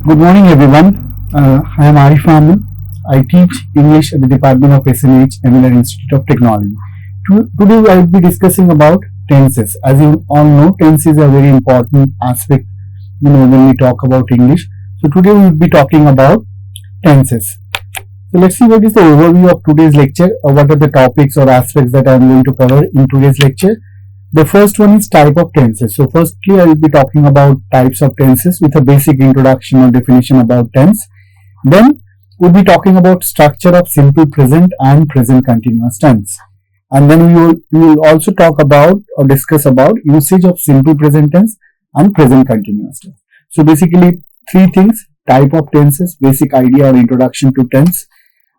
Good morning, everyone. I am Arif Ahammed. I teach English at the Department of SNH, MLR Institute of Technology. Today, I will be discussing about tenses. As you all know, tense is a very important aspect, when we talk about English. So today we will be talking about tenses. So let's see what is the overview of today's lecture, or what are the topics or aspects that I am going to cover in today's lecture. The first one is type of tenses. So firstly, I will be talking about types of tenses with a basic introduction or definition about tense. Then we'll be talking about structure of simple present and present continuous tense. And then we will also talk about or discuss about usage of simple present tense and present continuous tense. So basically three things: type of tenses, basic idea or introduction to tense,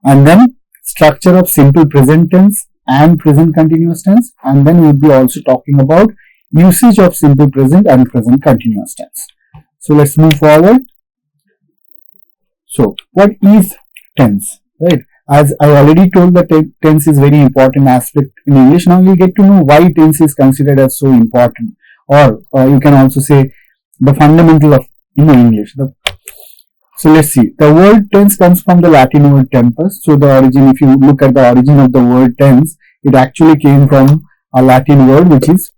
and then structure of simple present tense and present continuous tense, and then we'll be also talking about usage of simple present and present continuous tense. So let's move forward. So what is tense, right? As I already told, that tense is very important aspect in English. Now you get to know why tense is considered as so important, or you can also say the fundamental of English. So let's see. The word tense comes from the Latin word tempus. So the origin, if you look at the origin of the word tense, it actually came from a Latin word which is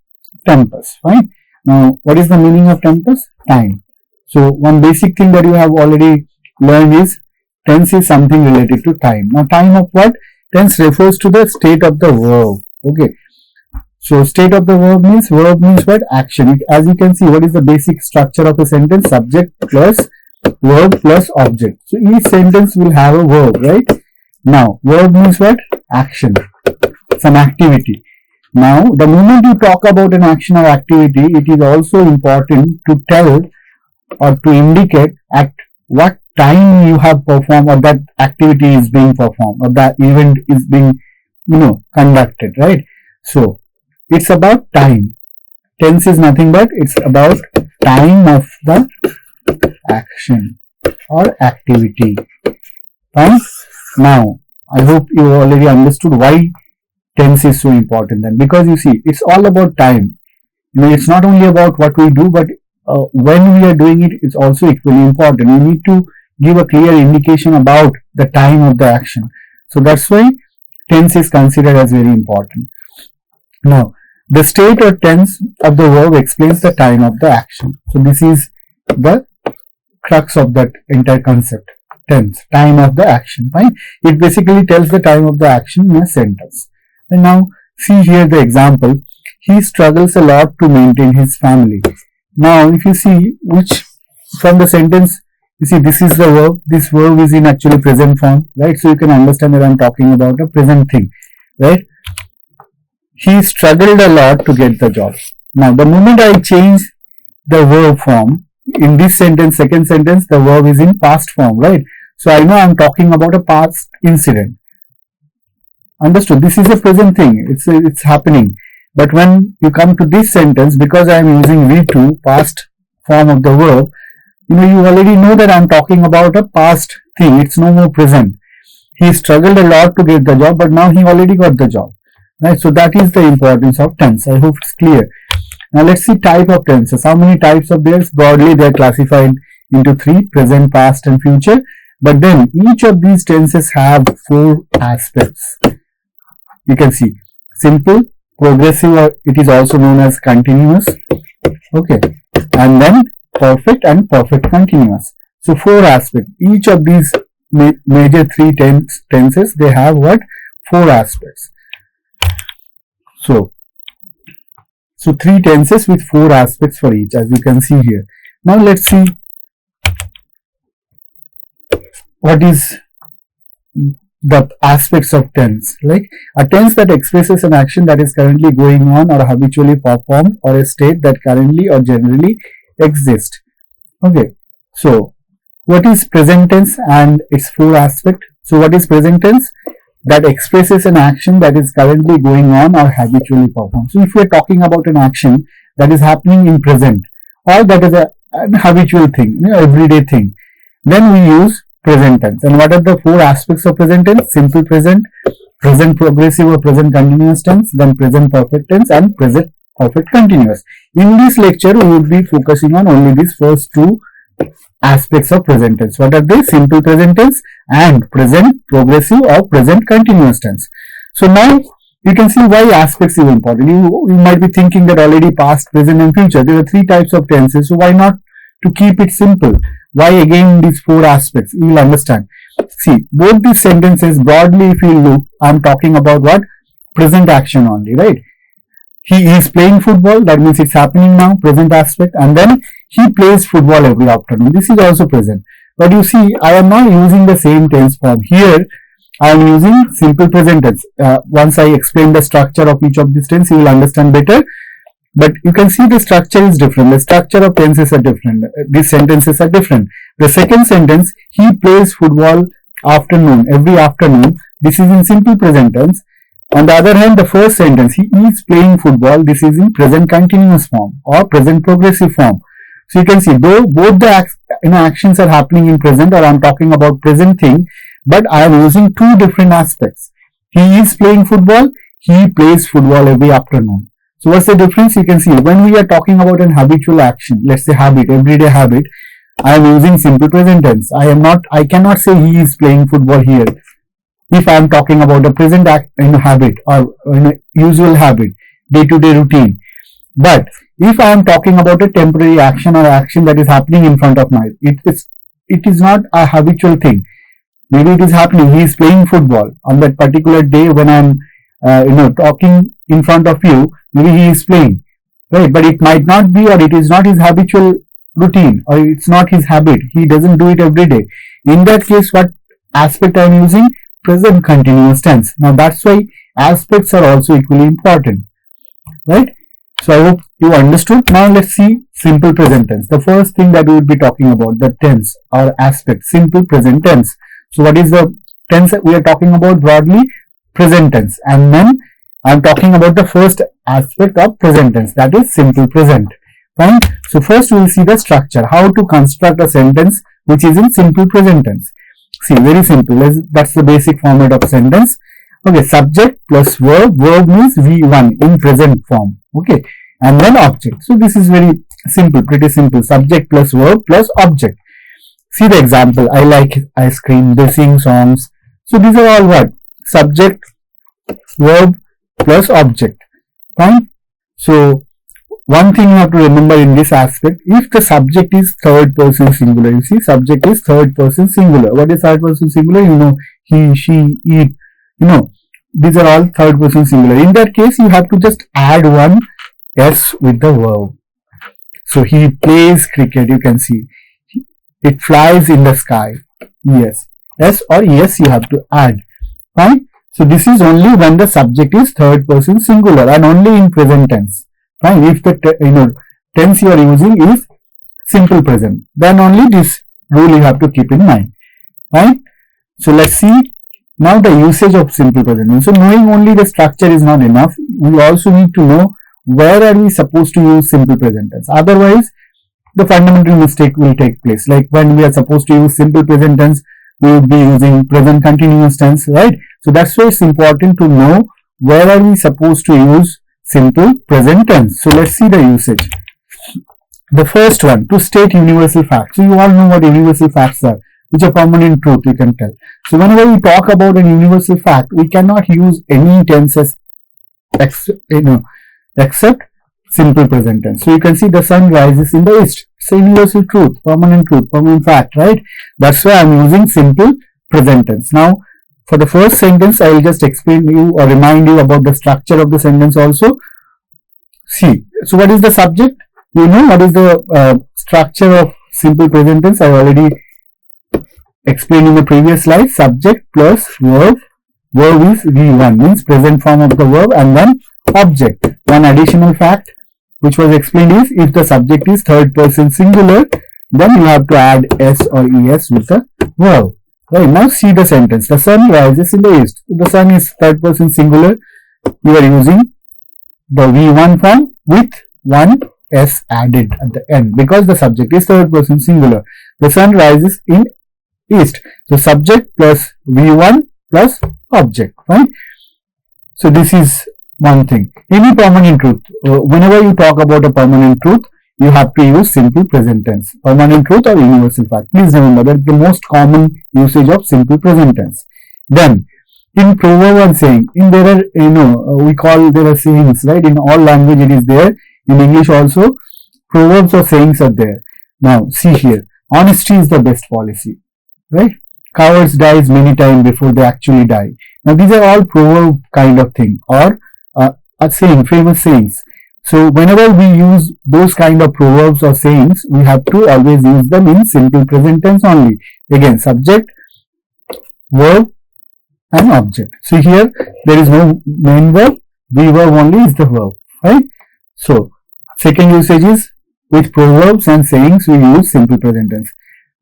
tempus. Fine. Now, what is the meaning of tempus? Time. So one basic thing that you have already learned is tense is something related to time. Now, time of what? Tense refers to the state of the verb. Okay. So state of the verb means what? Action. As you can see, what is the basic structure of a sentence? Subject plus verb plus object. So each sentence will have a verb, right? Now, verb means what? Action, some activity. Now, the moment you talk about an action or activity, it is also important to tell or to indicate at what time you have performed, or that activity is being performed, or that event is being, conducted, right? So, it's about time. Tense is nothing but it's about time of the action or activity. Fine. Now, I hope you already understood why tense is so important then, because you see, it's all about time. It's not only about what we do, but when we are doing it, it's also equally important. We need to give a clear indication about the time of the action. So that's why tense is considered as very important. Now, the state or tense of the verb explains the time of the action. So this is the crux of that entire concept. Tense, time of the action. Fine. It basically tells the time of the action in a sentence. And now see here the example. He struggles a lot to maintain his family. Now if you see which from the sentence, you see this is the verb. This verb is in actually present form, right? So you can understand that I'm talking about a present thing, right? He struggled a lot to get the job. Now the moment I change the verb form, in this sentence, second sentence, the verb is in past form, right? So I know I'm talking about a past incident. Understood? This is a present thing. It's happening. But when you come to this sentence, because I am using V2, past form of the verb, you already know that I'm talking about a past thing. It's no more present. He struggled a lot to get the job, but now he already got the job, right? So that is the importance of tense. I hope it's clear. Now let's see type of tenses. How many types of theirs? Broadly they are classified into three: present, past and future. But then each of these tenses have four aspects. You can see simple, progressive, or it is also known as continuous. Okay. And then perfect and perfect continuous. So four aspects. Each of these major three tenses, they have what? Four aspects. So three tenses with four aspects for each, as you can see here. Now let's see what is the aspects of tense. Like a tense that expresses an action that is currently going on or habitually performed, or a state that currently or generally exists. Okay. So what is present tense and its four aspects? So what is present tense? That expresses an action that is currently going on or habitually performed. So if we are talking about an action that is happening in present, or that is an habitual thing, everyday thing, then we use present tense. And what are the four aspects of present tense? Simple present, present progressive or present continuous tense, then present perfect tense, and present perfect continuous. In this lecture, we will be focusing on only these first two aspects of present tense. What are they? Simple present tense and present progressive or present continuous tense. So now you can see why aspects is important. You might be thinking that already past, present and future. There are 3 types of tenses. So why not to keep it simple? Why again these 4 aspects? You will understand. See, both these sentences broadly, if you look, I am talking about what? Present action only, right? He is playing football, that means it's happening now, present aspect, and then he plays football every afternoon. This is also present. But you see, I am not using the same tense form. Here, I am using simple present tense. Once I explain the structure of each of these tense, you will understand better. But you can see the structure is different. The structure of tenses are different. These sentences are different. The second sentence, he plays football every afternoon. This is in simple present tense. On the other hand, the first sentence, he is playing football. This is in present continuous form or present progressive form. So you can see, though both the actions are happening in present, or I am talking about present thing, but I am using 2 different aspects. He is playing football. He plays football every afternoon. So what's the difference? You can see, when we are talking about an habitual action, let's say habit, everyday habit, I am using simple present tense. I cannot say he is playing football here. If I am talking about a present habit or usual habit, day-to-day routine. But if I am talking about a temporary action or action that is happening in front of my, it is not a habitual thing. Maybe it is happening. He is playing football on that particular day when I am talking in front of you. Maybe he is playing, right? But it might not be, or it is not his habitual routine, or it's not his habit. He doesn't do it every day. In that case, what aspect I am using? Present continuous tense. Now that's why aspects are also equally important, right? So I hope you understood. Now let's see simple present tense. The first thing that we will be talking about, the tense or aspect, simple present tense. So what is the tense that we are talking about? Broadly, present tense. And then I am talking about the first aspect of present tense, that is simple present. Fine. So first we will see the structure, how to construct a sentence which is in simple present tense. See, very simple. That's the basic format of sentence. Okay, subject plus verb. Verb means V1 in present form. Okay, and then object. So this is very simple, pretty simple. Subject plus verb plus object. See the example. I like ice cream. They sing songs. So these are all what? Subject, verb plus object. Fine. So one thing you have to remember in this aspect, if the subject is third person singular, you see, subject is third person singular. What is third person singular? You know, he, she, it, these are all third person singular. In that case, you have to just add one S with the verb. So he plays cricket, you can see. It flies in the sky. Yes. S or yes you have to add. Fine. So this is only when the subject is third person singular and only in present tense. Fine. If the tense you are using is simple present, then only this rule you have to keep in mind. Fine. So let's see now the usage of simple present tense. So knowing only the structure is not enough. We also need to know where are we supposed to use simple present tense. Otherwise, the fundamental mistake will take place. Like when we are supposed to use simple present tense, we will be using present continuous tense, right? So that's why it's important to know where are we supposed to use simple present tense. So let's see the usage. The first one, to state universal facts. So you all know what universal facts are, which are permanent truth, you can tell. So whenever we talk about an universal fact, we cannot use any tenses except simple present tense. So you can see the sun rises in the east. It's a universal truth, permanent fact, right? That's why I'm using simple present tense. Now, for the first sentence, I will just explain you or remind you about the structure of the sentence also. See, so what is the subject? You know what is the structure of simple present tense. I already explained in the previous slide. Subject plus verb. Verb is V1, means present form of the verb, and then object. One additional fact which was explained is if the subject is third person singular, then you have to add S or ES with the verb. Right, now see the sentence. The sun rises in the east. The sun is third person singular. You are using the V1 form with one S added at the end because the subject is third person singular. The sun rises in east. So subject plus V1 plus object. Right? So this is one thing. Any permanent truth. Whenever you talk about a permanent truth, you have to use simple present tense, permanent truth or universal fact. Please remember that the most common usage of simple present tense. Then in proverb and saying, in there are, there are sayings, right? In all language it is there. In English also, proverbs or sayings are there. Now see here, honesty is the best policy, right? Cowards dies many times before they actually die. Now these are all proverb kind of thing, or a saying, famous sayings. So whenever we use those kind of proverbs or sayings, we have to always use them in simple present tense only. Again, subject, verb and object. So here there is no main verb, the verb only is the verb, right? So second usage is with proverbs and sayings we use simple present tense.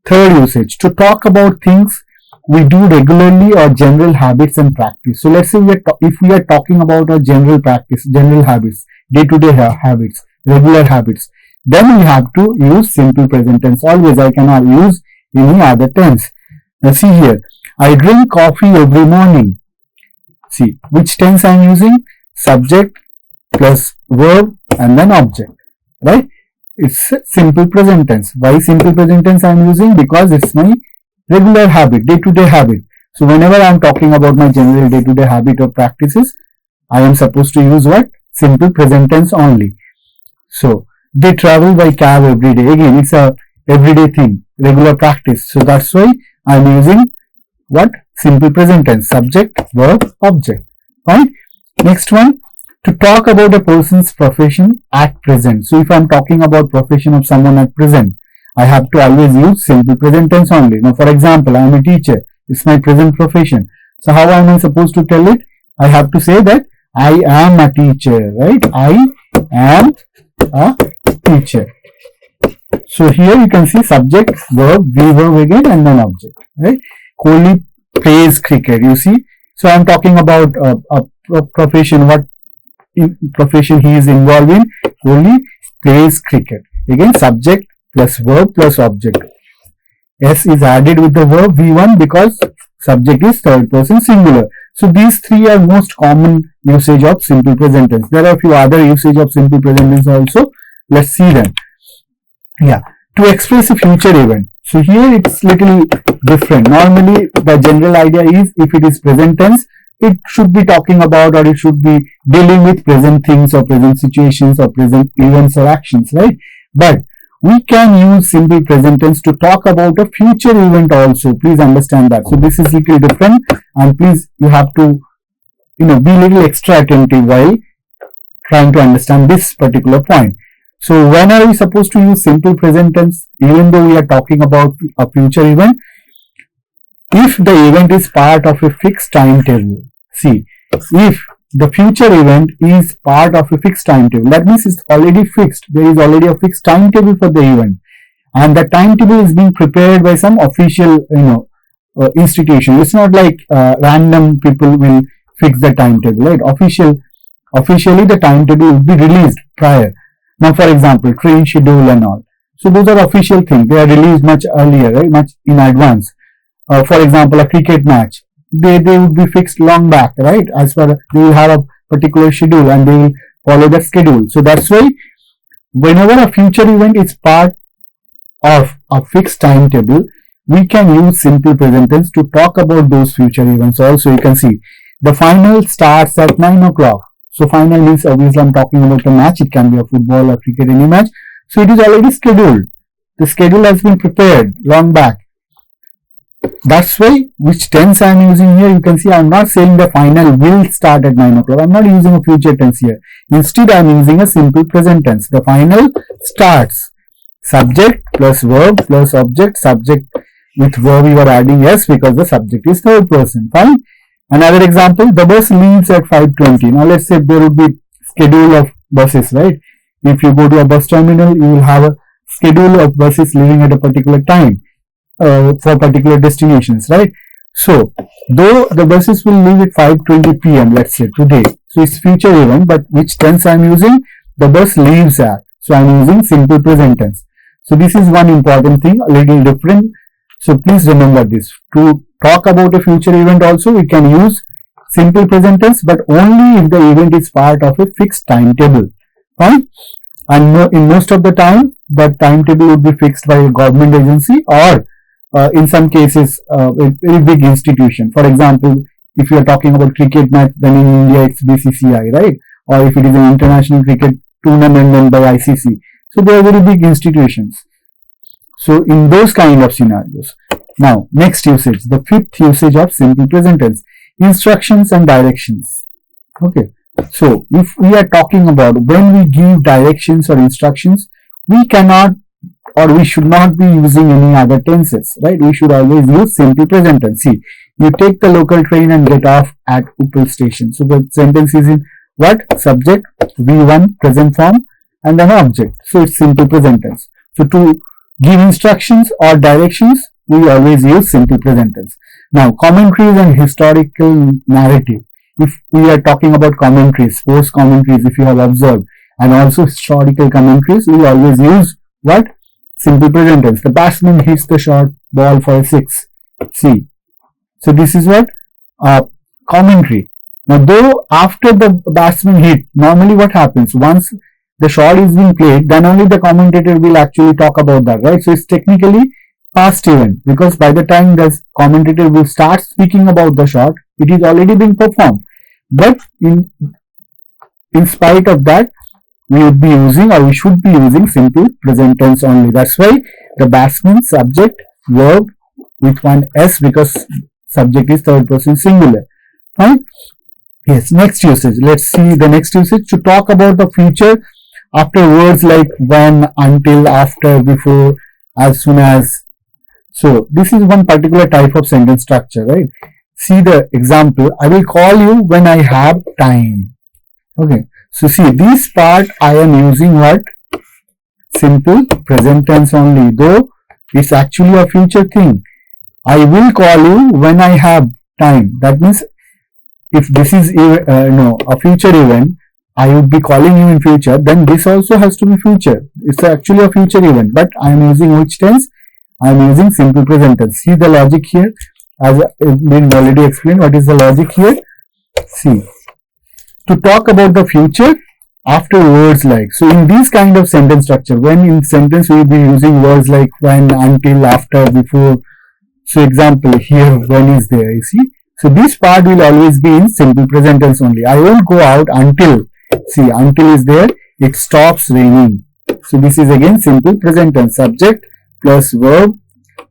Third usage, to talk about things we do regularly or general habits and practice. So let's say if we are talking about our general practice, general habits, day-to-day habits, regular habits, then we have to use simple present tense. Always, I cannot use any other tense. Now see here, I drink coffee every morning. See, which tense I am using? Subject plus verb and then object, right? It's simple present tense. Why simple present tense I am using? Because it's my regular habit, day-to-day habit. So whenever I am talking about my general day-to-day habit or practices, I am supposed to use what? Simple present tense only. So they travel by cab every day. Again, it's a everyday thing, regular practice. So that's why I am using what? Simple present tense, subject, verb, object. Right? Next one, to talk about a person's profession at present. So if I am talking about profession of someone at present, I have to always use simple present tense only. Now for example, I am a teacher. It's my present profession. So how am I supposed to tell it? I have to say that I am a teacher, right? I am a teacher. So here you can see subject, verb, be verb again and then object, right? Kohli plays cricket, you see. So I am talking about a profession, what profession he is involved in. Kohli plays cricket. Again, subject plus verb plus object. S is added with the verb V1 because subject is third person singular. So these three are most common usage of simple present tense. There are a few other usage of simple present tense also. Let's see them. Yeah, to express a future event. So here it's little different. Normally the general idea is if it is present tense, it should be talking about or it should be dealing with present things or present situations or present events or actions, right? But we can use simple present tense to talk about a future event also. Please understand that. So this is little different and please you have to be little extra attentive while trying to understand this particular point. So when are we supposed to use simple present tense even though we are talking about a future event? If the event is part of a fixed timetable. See, if the future event is part of a fixed timetable, that means it's already fixed. There is already a fixed timetable for the event, and the timetable is being prepared by some official, institution. It's not like random people will fix the timetable, right? Officially, the timetable will be released prior. Now, for example, train schedule and all. So those are official things. They are released much earlier, right? Much in advance. For example, a cricket match. They would be fixed long back, right? As far they will have a particular schedule and they will follow that schedule. So that's why whenever a future event is part of a fixed timetable, we can use simple present tense to talk about those future events. Also, you can see the final starts at 9 o'clock. So final means obviously I'm talking about a match. It can be a football or cricket, any match. So it is already scheduled. The schedule has been prepared long back. That's why which tense I am using here, you can see I am not saying the final will start at 9 o'clock. I am not using a future tense here. Instead, I am using a simple present tense. The final starts. Subject plus verb plus object. Subject with verb you are adding S because the subject is third person. Fine. Another example, the bus leaves at 5:20. Now let's say there would be schedule of buses, right? If you go to a bus terminal, you will have a schedule of buses leaving at a particular time. For particular destinations, right? So, though the buses will leave at 5:20 p.m., let's say today. So, it's future event, but which tense I am using? The bus leaves at. So, I am using simple present tense. So, this is one important thing, a little different. So, please remember this. To talk about a future event also, we can use simple present tense, but only if the event is part of a fixed timetable. Fine? And in most of the time, the timetable would be fixed by a government agency, or in some cases, a very big institution. For example, if you are talking about cricket match, then in India it's BCCI, right? Or if it is an international cricket tournament then by ICC. So they are very big institutions. So in those kind of scenarios. Now, next usage, the fifth usage of simple present tense, instructions and directions. Okay. So if we are talking about when we give directions or instructions, we cannot or we should not be using any other tenses, right? We should always use simple present tense. See, you take the local train and get off at Uppal station. So the sentence is in what? Subject, V1, present form, and then object. So it's simple present tense. So to give instructions or directions, we always use simple present tense. Now, commentaries and historical narrative. If we are talking about commentaries, sports commentaries, if you have observed, and also historical commentaries, we always use what? Simple present tense. The batsman hits the short ball for a 6. See. So this is what? Commentary. Now, though after the batsman hit, normally what happens? Once the shot is being played, then only the commentator will actually talk about that, right? So it's technically past event, because by the time the commentator will start speaking about the shot, it is already being performed. But in spite of that, we would be using or we should be using simple present tense only. That's why the batsman, subject, verb with one S, because subject is third person singular. Fine? Yes, next usage. Let's see the next usage. To talk about the future after words like when, until, after, before, as soon as. So this is one particular type of sentence structure, right? See the example. I will call you when I have time. Okay. So see, this part I am using what? Simple present tense only, though it's actually a future thing. I will call you when I have time. That means if this is a future event, I would be calling you in future, then this also has to be future. It's actually a future event, but I am using which tense? I am using simple present tense. See the logic here, as been already explained. What is the logic here? See, to talk about the future after words like. So in this kind of sentence structure, when in sentence we will be using words like when, until, after, before. So example here, when is there, you see. So this part will always be in simple present tense only. I won't go out until. See, until is there, it stops raining. So this is again simple present tense. Subject plus verb,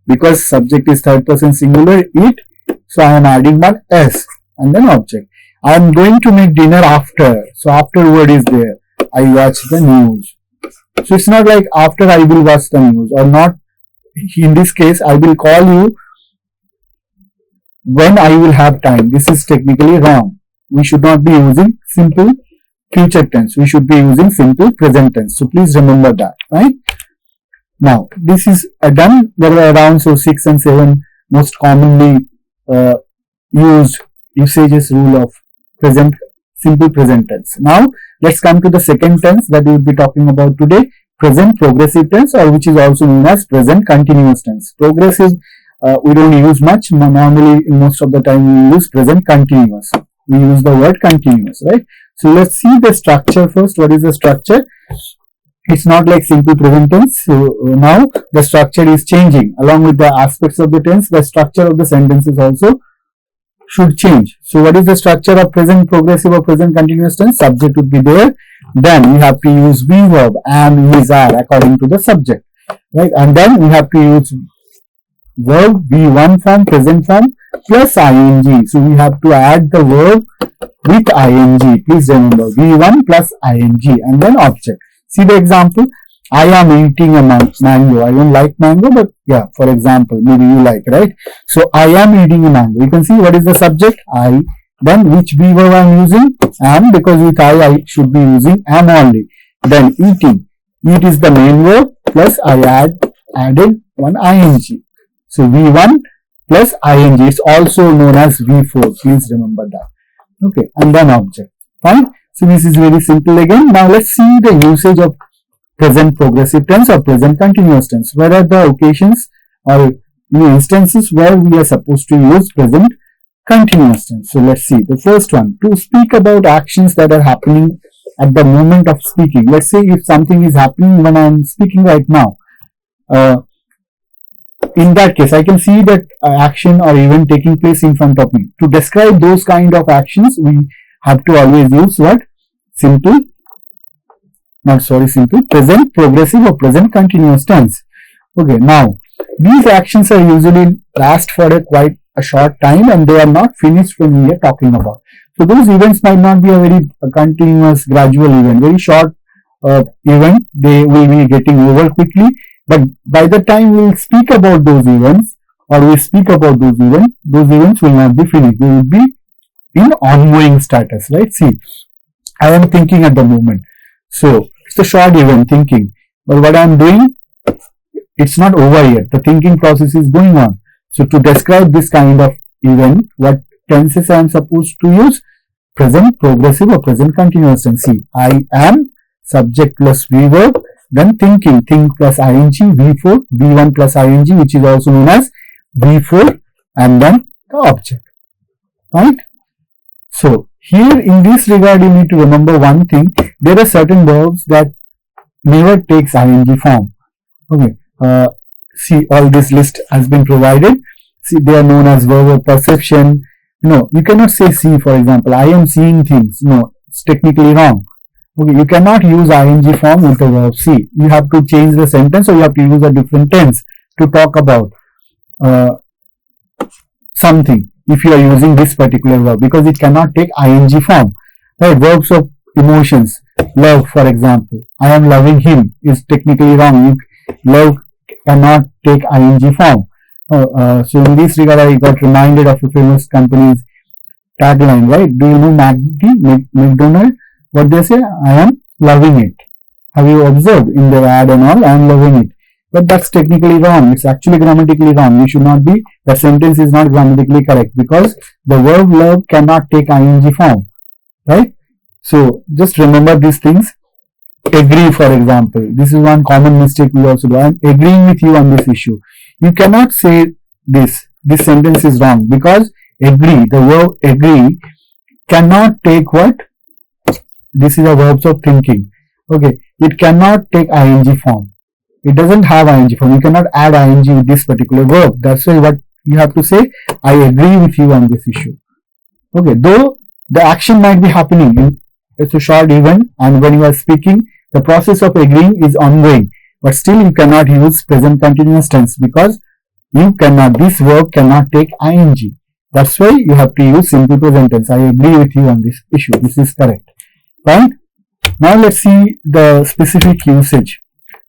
because subject is third person singular, it. So I am adding one S and then object. I am going to make dinner after. So after word is there. I watch the news. So it's not like after I will watch the news, or not. In this case, I will call you when I will have time. This is technically wrong. We should not be using simple future tense. We should be using simple present tense. So please remember that, right? Now, this is done. There are around 6 and 7 most commonly used usages rule of simple present tense. Now, let's come to the second tense that we will be talking about today, present progressive tense, or which is also known as present continuous tense. Progressive, we don't use much. Normally, most of the time we use present continuous. We use the word continuous, right? So let's see the structure first. What is the structure? It's not like simple present tense. So now the structure is changing. Along with the aspects of the tense, the structure of the sentences also should change. So what is the structure of present progressive or present continuous tense? Subject would be there. Then we have to use be verb, am, is, are according to the subject, right? And then we have to use verb V1 form, present form plus ing. So we have to add the verb with ing. Please remember V1 plus ing and then object. See the example. I am eating a mango. I don't like mango, but yeah, for example, maybe you like, right? So I am eating a mango. You can see what is the subject? I. Then which be verb I am using? Am, because with I should be using am only. Then eating. Eat is the main verb plus I added one ing. So V1 plus ing. It's also known as V4. Please remember that. Okay. And then object. Fine. So this is very simple again. Now let's see the usage of present progressive tense or present continuous tense. Where are the occasions or instances where we are supposed to use present continuous tense? So let's see. The first one, to speak about actions that are happening at the moment of speaking. Let's say if something is happening when I'm speaking right now, in that case, I can see that action or event taking place in front of me. To describe those kind of actions, we have to always use what? Present progressive or present continuous tense. Okay, now these actions are usually last for quite a short time and they are not finished when we are talking about. So those events might not be a very continuous, gradual event, very short event. They will be getting over quickly. But by the time we will speak about those events those events will not be finished. They will be in ongoing status, right? See, I am thinking at the moment. So it's a short event, thinking. But what I am doing, it's not over yet. The thinking process is going on. So to describe this kind of event, what tenses I am supposed to use? Present progressive or present continuous tense. See, I am, subject plus V verb, then thinking, think plus ing, V4, V1 plus ing, which is also known as V4, and then the object. Right? So here in this regard, you need to remember one thing. There are certain verbs that never takes ing form. Okay. See, all this list has been provided. See, they are known as verb of perception. No, you cannot say see, for example. I am seeing things. No, it's technically wrong. Okay, you cannot use ing form with the verb see. You have to change the sentence or you have to use a different tense to talk about something if you are using this particular verb, because it cannot take ing form. Right? Verbs of emotions. Love, for example. I am loving him is technically wrong. Love cannot take ing form. So in this regard, I got reminded of a famous company's tagline, right? Do you know McDonald? What they say? I am loving it. Have you observed in their ad and all? I am loving it. But that's technically wrong. It's actually grammatically wrong. You should not be, the sentence is not grammatically correct because the verb love cannot take ing form. Right? So just remember these things. Agree, for example. This is one common mistake we also do. I am agreeing with you on this issue. You cannot say this. This sentence is wrong because agree, the verb agree cannot take what? This is a verbs of thinking. Okay. It cannot take ing form. It doesn't have ing form. You cannot add ing with this particular verb. That's why what you have to say, I agree with you on this issue. Okay. Though the action might be happening, it's a short event, and when you are speaking, the process of agreeing is ongoing. But still you cannot use present continuous tense because this verb cannot take ing. That's why you have to use simple present tense. I agree with you on this issue. This is correct. Right? Now let's see the specific usage.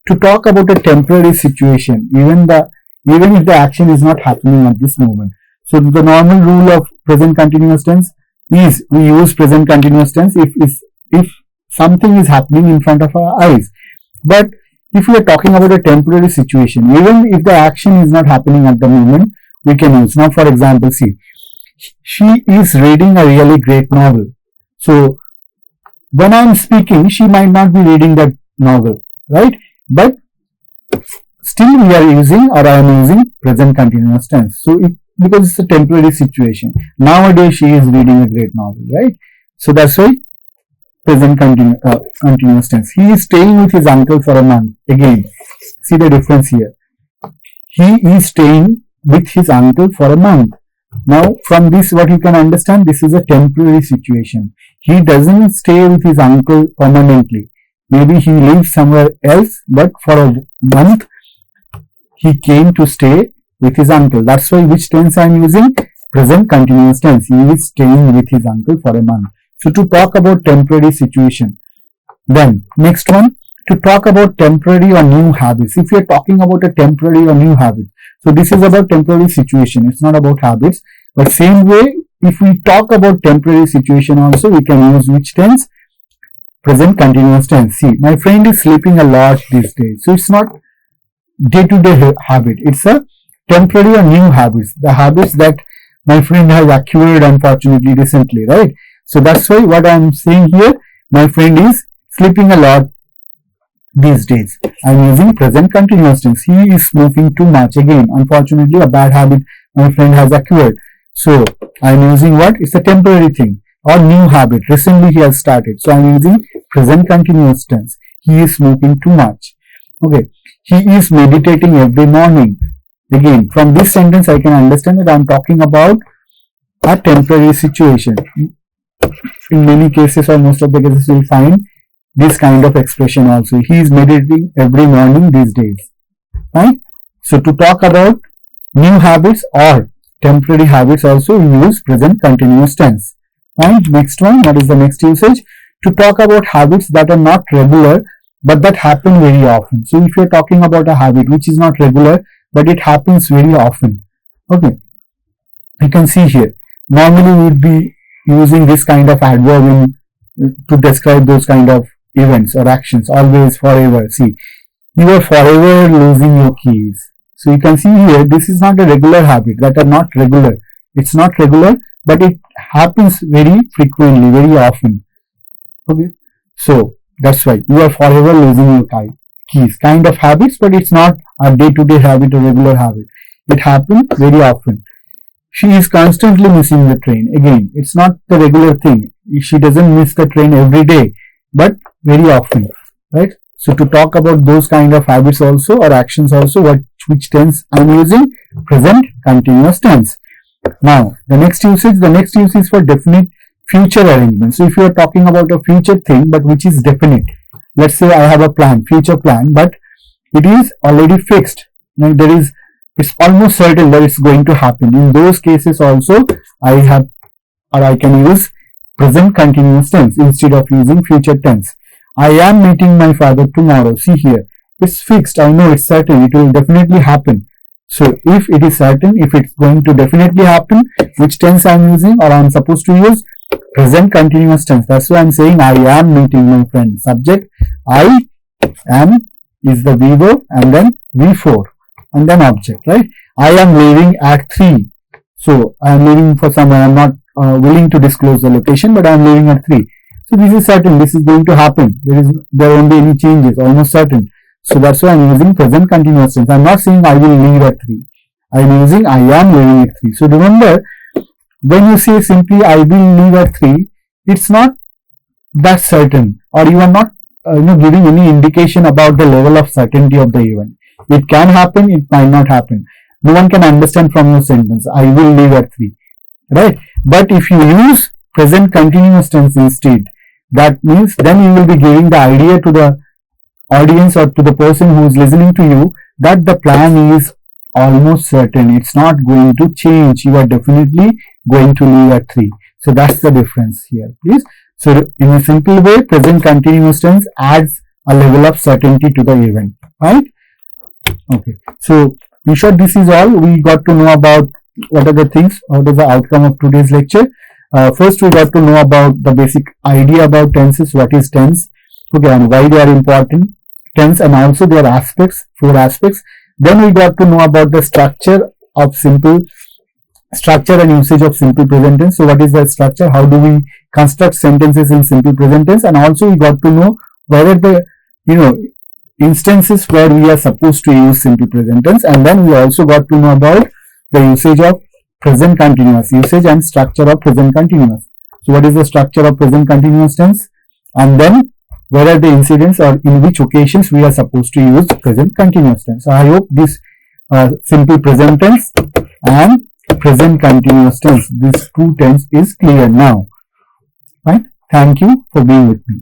To talk about a temporary situation, even if the action is not happening at this moment. So the normal rule of present continuous tense is we use present continuous tense if something is happening in front of our eyes. But if we are talking about a temporary situation, even if the action is not happening at the moment, we can use. Now, for example, see, she is reading a really great novel. So when I am speaking, she might not be reading that novel, right? But still we are using, or I am using, present continuous tense. So because it's a temporary situation. Nowadays she is reading a great novel, right? So that's why present continuous tense. He is staying with his uncle for a month. Again, see the difference here. He is staying with his uncle for a month. Now, from this, what you can understand, this is a temporary situation. He doesn't stay with his uncle permanently. Maybe he lives somewhere else, but for a month, he came to stay with his uncle. That's why which tense I am using? Present continuous tense. He is staying with his uncle for a month. So to talk about temporary situation. Then next one, to talk about temporary or new habits. If you are talking about a temporary or new habit, so this is about temporary situation. It's not about habits. But same way, if we talk about temporary situation also, we can use which tense? Present continuous tense. See, my friend is sleeping a lot these days. So it's not day-to-day habit. It's a temporary or new habits. The habits that my friend has acquired unfortunately recently, right? So that's why what I am saying here, my friend is sleeping a lot these days. I am using present continuous tense. He is smoking too much. Again, unfortunately, a bad habit my friend has acquired. So I am using what? It's a temporary thing or new habit. Recently he has started. So I am using present continuous tense. He is smoking too much. Okay. He is meditating every morning. Again, from this sentence I can understand that I am talking about a temporary situation. In many cases or most of the cases you will find this kind of expression also. He is meditating every morning these days. Right? So to talk about new habits or temporary habits also we use present continuous tense. Right? Next one, what is the next usage? To talk about habits that are not regular but that happen very often. So if you are talking about a habit which is not regular but it happens very often. Okay. You can see here. Normally we would be using this kind of adverb to describe those kind of events or actions. Always, forever. See, you are forever losing your keys. So you can see here, this is not a regular habit, that are not regular. It's not regular, but it happens very frequently, very often. Okay. So that's why you are forever losing your keys. Kind of habits, but it's not a day-to-day habit or regular habit. It happens very often. She is constantly missing the train. Again, it's not the regular thing. She doesn't miss the train every day, but very often, right? So to talk about those kind of habits also or actions also, which tense I'm using? Present continuous tense. Now, the next use is for definite future arrangement. So if you are talking about a future thing, but which is definite. Let's say I have a plan, future plan, but it is already fixed. Now, it's almost certain that it's going to happen. In those cases also, I can use present continuous tense instead of using future tense. I am meeting my father tomorrow. See here, it's fixed. I know it's certain. It will definitely happen. So if it is certain, if it's going to definitely happen, which tense I am using or I am supposed to use? Present continuous tense. That's why I am saying I am meeting my friend. Subject, I am is the V verb and then V4 and then object, right? I am leaving at 3. So I am leaving for somewhere. I am not willing to disclose the location, but I am leaving at 3. So this is certain. This is going to happen. There won't be any changes. Almost certain. So that's why I am using present continuous tense. I am not saying I will leave at 3. I am using I am leaving at 3. So remember, when you say simply I will leave at 3, it's not that certain, or you are not giving any indication about the level of certainty of the event. It can happen, it might not happen. No one can understand from your sentence, I will leave at 3. Right? But if you use present continuous tense instead, that means then you will be giving the idea to the audience or to the person who is listening to you that the plan is almost certain. It's not going to change. You are definitely going to leave at 3. So that's the difference here, please. So in a simple way, present continuous tense adds a level of certainty to the event, right? Okay. So in short, this is all. We got to know about what are the things, what is the outcome of today's lecture. First, we got to know about the basic idea about tenses, what is tense, okay, and why they are important, tense, and also their aspects, 4 aspects. Then we got to know about the structure and usage of simple present tense. So what is the structure? How do we construct sentences in simple present tense? And also we got to know whether the instances where we are supposed to use simple present tense. And then we also got to know about the usage of present continuous, usage and structure of present continuous. So what is the structure of present continuous tense? And then where are the incidents or in which occasions we are supposed to use present continuous tense. So I hope this simple present tense and present continuous tense, this 2 tense is clear now. Right? Thank you for being with me.